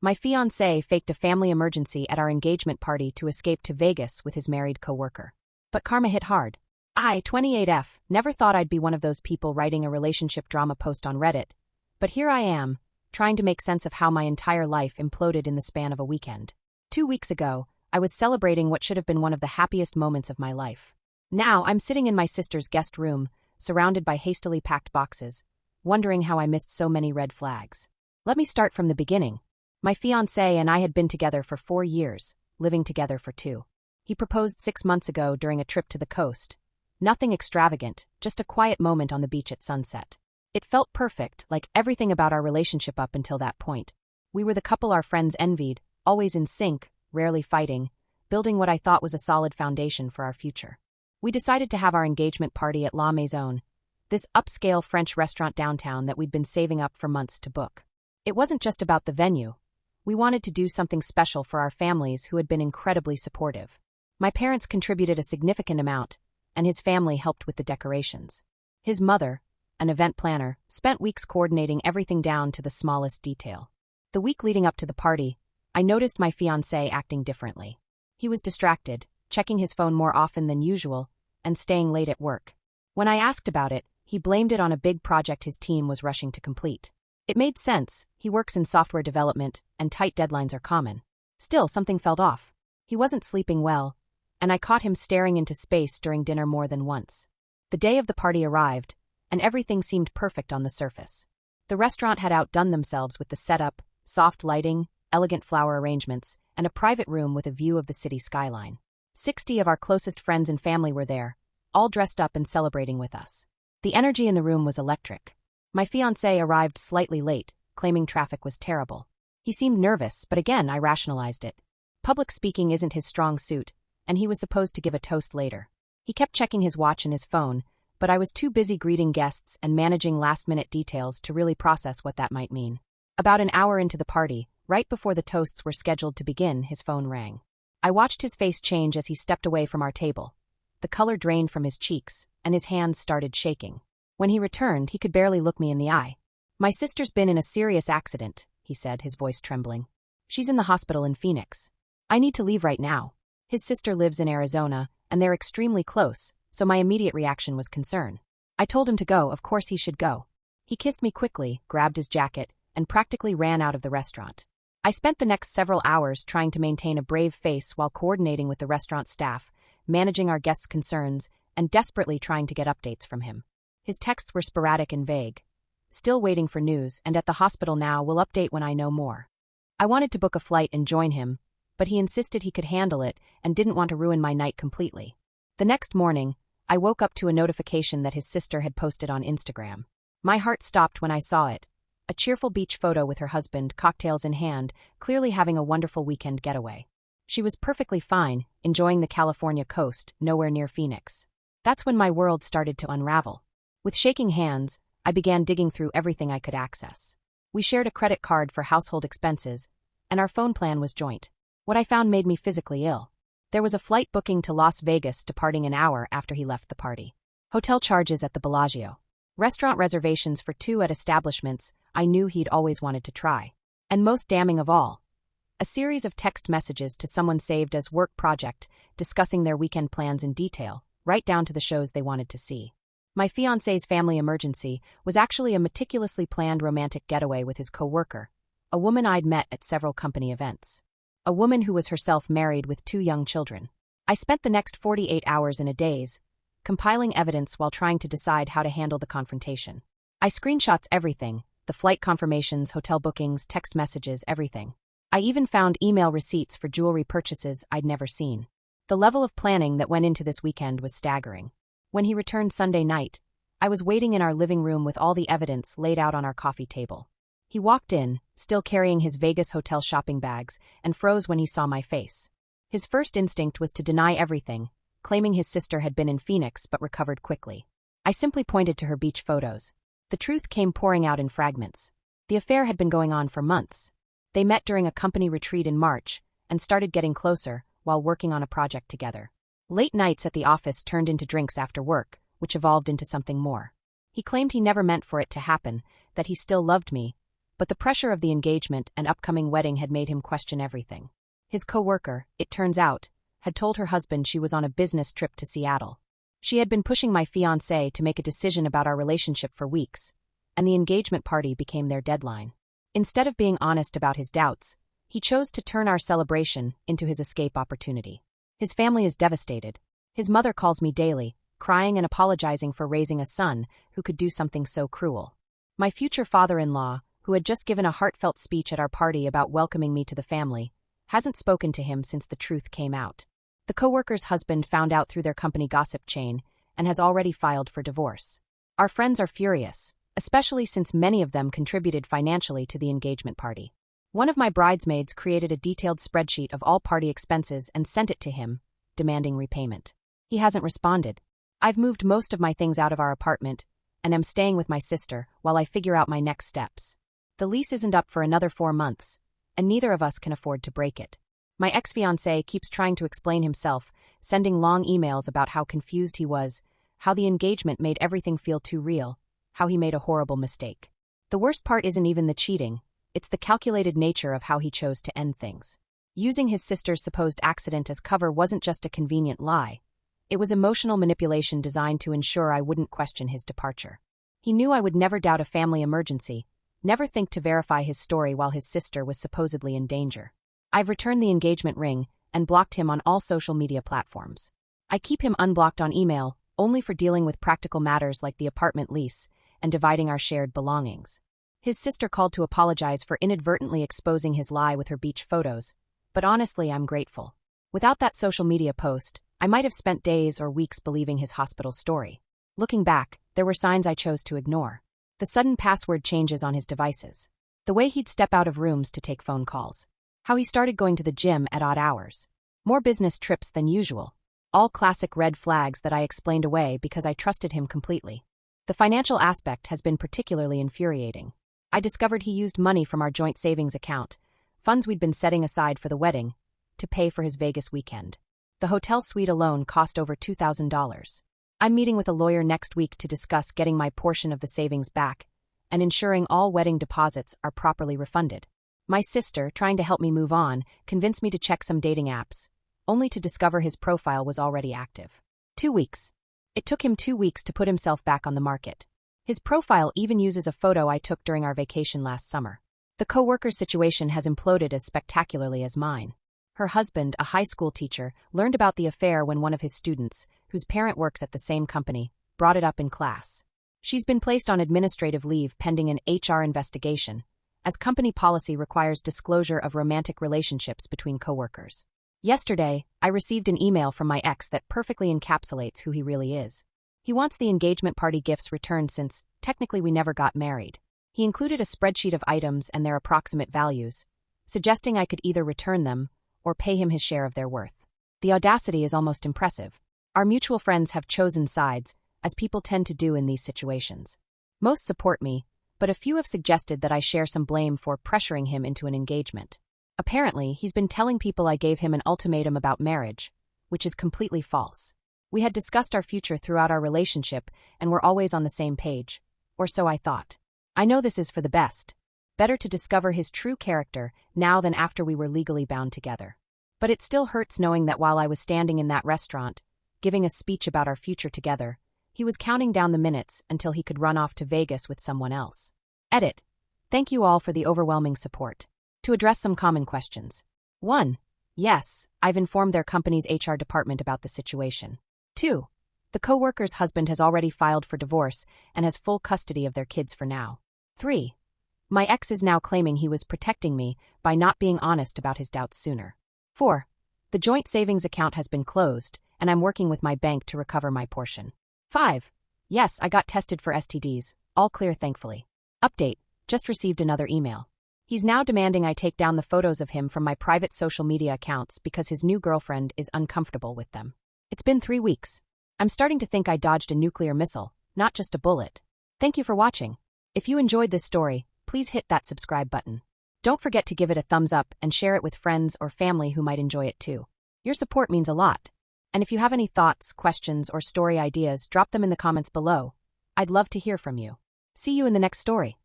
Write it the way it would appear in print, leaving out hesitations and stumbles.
My fiancé faked a family emergency at our engagement party to escape to Vegas with his married coworker. But karma hit hard. I, 28F, never thought I'd be one of those people writing a relationship drama post on Reddit. But here I am, trying to make sense of how my entire life imploded in the span of a weekend. 2 weeks ago, I was celebrating what should have been one of the happiest moments of my life. Now I'm sitting in my sister's guest room, surrounded by hastily packed boxes, wondering how I missed so many red flags. Let me start from the beginning. My fiancé and I had been together for 4 years, living together for 2. He proposed 6 months ago during a trip to the coast. Nothing extravagant, just a quiet moment on the beach at sunset. It felt perfect, like everything about our relationship up until that point. We were the couple our friends envied, always in sync, rarely fighting, building what I thought was a solid foundation for our future. We decided to have our engagement party at La Maison, this upscale French restaurant downtown that we'd been saving up for months to book. It wasn't just about the venue. We wanted to do something special for our families who had been incredibly supportive. My parents contributed a significant amount, and his family helped with the decorations. His mother, an event planner, spent weeks coordinating everything down to the smallest detail. The week leading up to the party, I noticed my fiancé acting differently. He was distracted, checking his phone more often than usual, and staying late at work. When I asked about it, he blamed it on a big project his team was rushing to complete. It made sense, he works in software development, and tight deadlines are common. Still, something felt off. He wasn't sleeping well, and I caught him staring into space during dinner more than once. The day of the party arrived, and everything seemed perfect on the surface. The restaurant had outdone themselves with the setup, soft lighting, elegant flower arrangements, and a private room with a view of the city skyline. 60 of our closest friends and family were there, all dressed up and celebrating with us. The energy in the room was electric. My fiancé arrived slightly late, claiming traffic was terrible. He seemed nervous, but again I rationalized it. Public speaking isn't his strong suit, and he was supposed to give a toast later. He kept checking his watch and his phone, but I was too busy greeting guests and managing last-minute details to really process what that might mean. About an hour into the party, right before the toasts were scheduled to begin, his phone rang. I watched his face change as he stepped away from our table. The color drained from his cheeks, and his hands started shaking. When he returned, he could barely look me in the eye. "My sister's been in a serious accident," he said, his voice trembling. "She's in the hospital in Phoenix. I need to leave right now." His sister lives in Arizona, and they're extremely close, so my immediate reaction was concern. I told him to go, of course he should go. He kissed me quickly, grabbed his jacket, and practically ran out of the restaurant. I spent the next several hours trying to maintain a brave face while coordinating with the restaurant staff, managing our guests' concerns, and desperately trying to get updates from him. His texts were sporadic and vague. "Still waiting for news, and at the hospital now, will update when I know more." I wanted to book a flight and join him, but he insisted he could handle it and didn't want to ruin my night completely. The next morning, I woke up to a notification that his sister had posted on Instagram. My heart stopped when I saw it. A cheerful beach photo with her husband, cocktails in hand, clearly having a wonderful weekend getaway. She was perfectly fine, enjoying the California coast, nowhere near Phoenix. That's when my world started to unravel. With shaking hands, I began digging through everything I could access. We shared a credit card for household expenses, and our phone plan was joint. What I found made me physically ill. There was a flight booking to Las Vegas departing an hour after he left the party. Hotel charges at the Bellagio. Restaurant reservations for 2 at establishments I knew he'd always wanted to try. And most damning of all, a series of text messages to someone saved as work project, discussing their weekend plans in detail, right down to the shows they wanted to see. My fiancé's family emergency was actually a meticulously planned romantic getaway with his coworker, a woman I'd met at several company events. A woman who was herself married with 2 young children. I spent the next 48 hours in a daze, compiling evidence while trying to decide how to handle the confrontation. I screenshots everything, the flight confirmations, hotel bookings, text messages, everything. I even found email receipts for jewelry purchases I'd never seen. The level of planning that went into this weekend was staggering. When he returned Sunday night, I was waiting in our living room with all the evidence laid out on our coffee table. He walked in, still carrying his Vegas hotel shopping bags, and froze when he saw my face. His first instinct was to deny everything, claiming his sister had been in Phoenix but recovered quickly. I simply pointed to her beach photos. The truth came pouring out in fragments. The affair had been going on for months. They met during a company retreat in March and started getting closer while working on a project together. Late nights at the office turned into drinks after work, which evolved into something more. He claimed he never meant for it to happen, that he still loved me, But the pressure of the engagement and upcoming wedding had made him question everything. His coworker, it turns out, had told her husband she was on a business trip to Seattle. She had been pushing my fiancé to make a decision about our relationship for weeks, and the engagement party became their deadline. Instead of being honest about his doubts, he chose to turn our celebration into his escape opportunity. His family is devastated. His mother calls me daily, crying and apologizing for raising a son who could do something so cruel. My future father-in-law, who had just given a heartfelt speech at our party about welcoming me to the family, hasn't spoken to him since the truth came out. The coworker's husband found out through their company gossip chain and has already filed for divorce. Our friends are furious, especially since many of them contributed financially to the engagement party. One of my bridesmaids created a detailed spreadsheet of all party expenses and sent it to him, demanding repayment. He hasn't responded. I've moved most of my things out of our apartment and am staying with my sister while I figure out my next steps. The lease isn't up for another 4 months, and neither of us can afford to break it. My ex-fiancé keeps trying to explain himself, sending long emails about how confused he was, how the engagement made everything feel too real, how he made a horrible mistake. The worst part isn't even the cheating, it's the calculated nature of how he chose to end things. Using his sister's supposed accident as cover wasn't just a convenient lie. It was emotional manipulation designed to ensure I wouldn't question his departure. He knew I would never doubt a family emergency, never think to verify his story while his sister was supposedly in danger. I've returned the engagement ring and blocked him on all social media platforms. I keep him unblocked on email, only for dealing with practical matters like the apartment lease and dividing our shared belongings. His sister called to apologize for inadvertently exposing his lie with her beach photos, but honestly, I'm grateful. Without that social media post, I might have spent days or weeks believing his hospital story. Looking back, there were signs I chose to ignore. The sudden password changes on his devices. The way he'd step out of rooms to take phone calls. How he started going to the gym at odd hours. More business trips than usual. All classic red flags that I explained away because I trusted him completely. The financial aspect has been particularly infuriating. I discovered he used money from our joint savings account, funds we'd been setting aside for the wedding, to pay for his Vegas weekend. The hotel suite alone cost over $2,000. I'm meeting with a lawyer next week to discuss getting my portion of the savings back and ensuring all wedding deposits are properly refunded. My sister, trying to help me move on, convinced me to check some dating apps, only to discover his profile was already active. 2 weeks. It took him 2 weeks to put himself back on the market. His profile even uses a photo I took during our vacation last summer. The coworker's situation has imploded as spectacularly as mine. Her husband, a high school teacher, learned about the affair when one of his students, whose parent works at the same company, brought it up in class. She's been placed on administrative leave pending an HR investigation, as company policy requires disclosure of romantic relationships between coworkers. Yesterday, I received an email from my ex that perfectly encapsulates who he really is. He wants the engagement party gifts returned since, technically, we never got married. He included a spreadsheet of items and their approximate values, suggesting I could either return them or pay him his share of their worth. The audacity is almost impressive. Our mutual friends have chosen sides, as people tend to do in these situations. Most support me, but a few have suggested that I share some blame for pressuring him into an engagement. Apparently, he's been telling people I gave him an ultimatum about marriage, which is completely false. We had discussed our future throughout our relationship and were always on the same page, or so I thought. I know this is for the best. Better to discover his true character now than after we were legally bound together. But it still hurts knowing that while I was standing in that restaurant, giving a speech about our future together, he was counting down the minutes until he could run off to Vegas with someone else. Edit. Thank you all for the overwhelming support. To address some common questions. 1. Yes, I've informed their company's HR department about the situation. 2. The coworker's husband has already filed for divorce and has full custody of their kids for now. 3. My ex is now claiming he was protecting me by not being honest about his doubts sooner. 4. The joint savings account has been closed, and I'm working with my bank to recover my portion. 5. Yes, I got tested for STDs, all clear thankfully. Update, just received another email. He's now demanding I take down the photos of him from my private social media accounts because his new girlfriend is uncomfortable with them. It's been 3 weeks. I'm starting to think I dodged a nuclear missile, not just a bullet. Thank you for watching. If you enjoyed this story, please hit that subscribe button. Don't forget to give it a thumbs up and share it with friends or family who might enjoy it too. Your support means a lot. And if you have any thoughts, questions, or story ideas, drop them in the comments below. I'd love to hear from you. See you in the next story.